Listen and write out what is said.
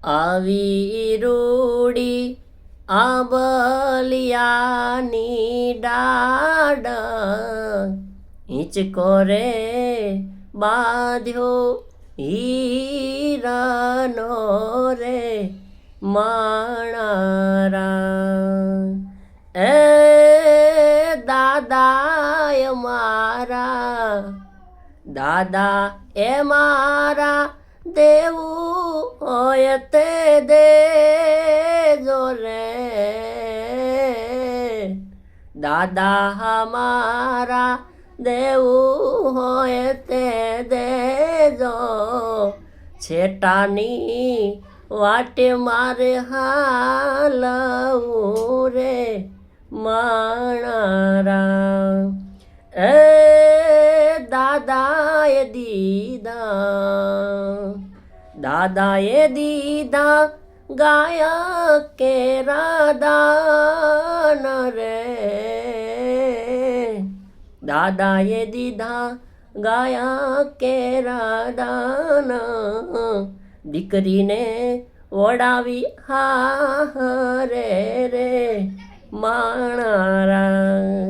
આવી રૂડી આંબલિયાની ડાળ હિંચકો રે બાંધ્યો હીરાનો રે માણારા એ દાદા એ મારા દેવું હોય તે દેજો રે દાદા મારા દેવું હોય તે દેજો છેટાની વાટે મારે હાલવું રે માણારા એ દાદાએ દીધા ગાયા કેરા દાન રે દાદાએ દીધા ગાયા કેરા દાન દીકરીને વડાવી હારે રે માણારા